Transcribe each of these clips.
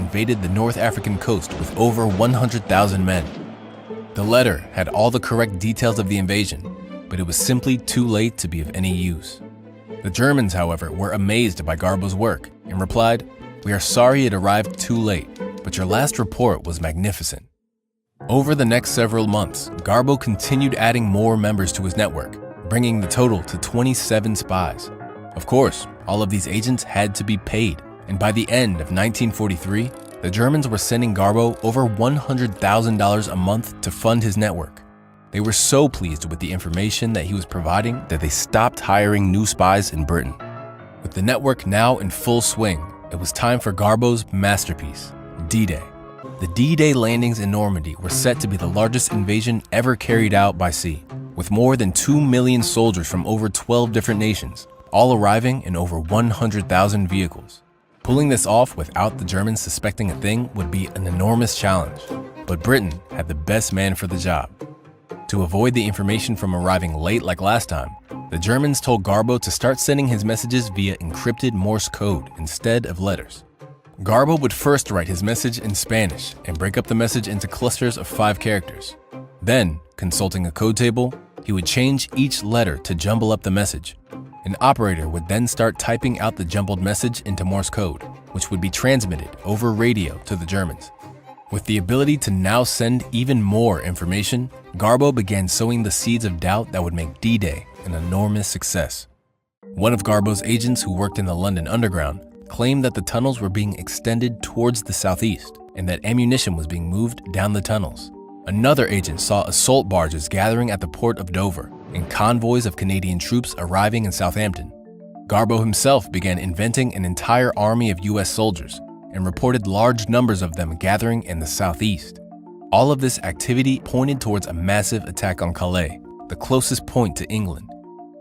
invaded the North African coast with over 100,000 men. The letter had all the correct details of the invasion, but it was simply too late to be of any use. The Germans, however, were amazed by Garbo's work and replied, "We are sorry it arrived too late, but your last report was magnificent." Over the next several months, Garbo continued adding more members to his network, bringing the total to 27 spies. Of course, all of these agents had to be paid, and by the end of 1943, the Germans were sending Garbo over $100,000 a month to fund his network. They were so pleased with the information that he was providing that they stopped hiring new spies in Britain. With the network now in full swing, it was time for Garbo's masterpiece, D-Day. The D-Day landings in Normandy were set to be the largest invasion ever carried out by sea, with more than 2 million soldiers from over 12 different nations, all arriving in over 100,000 vehicles. Pulling this off without the Germans suspecting a thing would be an enormous challenge, but Britain had the best man for the job. To avoid the information from arriving late like last time, the Germans told Garbo to start sending his messages via encrypted Morse code instead of letters. Garbo would first write his message in Spanish and break up the message into clusters of 5 characters. Then, consulting a code table, he would change each letter to jumble up the message. An operator would then start typing out the jumbled message into Morse code, which would be transmitted over radio to the Germans. With the ability to now send even more information, Garbo began sowing the seeds of doubt that would make D-Day an enormous success. One of Garbo's agents who worked in the London Underground claimed that the tunnels were being extended towards the southeast and that ammunition was being moved down the tunnels. Another agent saw assault barges gathering at the port of Dover and convoys of Canadian troops arriving in Southampton. Garbo himself began inventing an entire army of US soldiers and reported large numbers of them gathering in the southeast. All of this activity pointed towards a massive attack on Calais, the closest point to England.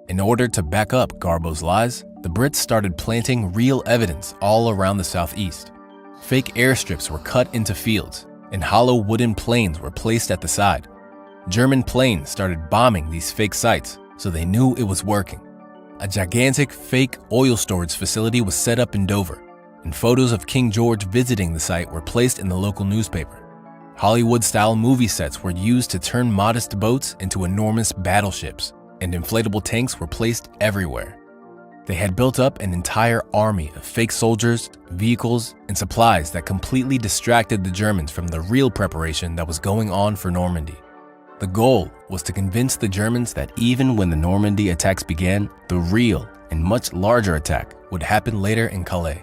In order to back up Garbo's lies, the Brits started planting real evidence all around the southeast. Fake airstrips were cut into fields, and hollow wooden planes were placed at the side. German planes started bombing these fake sites, so they knew it was working. A gigantic fake oil storage facility was set up in Dover, and photos of King George visiting the site were placed in the local newspaper. Hollywood-style movie sets were used to turn modest boats into enormous battleships, and inflatable tanks were placed everywhere. They had built up an entire army of fake soldiers, vehicles, and supplies that completely distracted the Germans from the real preparation that was going on for Normandy. The goal was to convince the Germans that even when the Normandy attacks began, the real and much larger attack would happen later in Calais.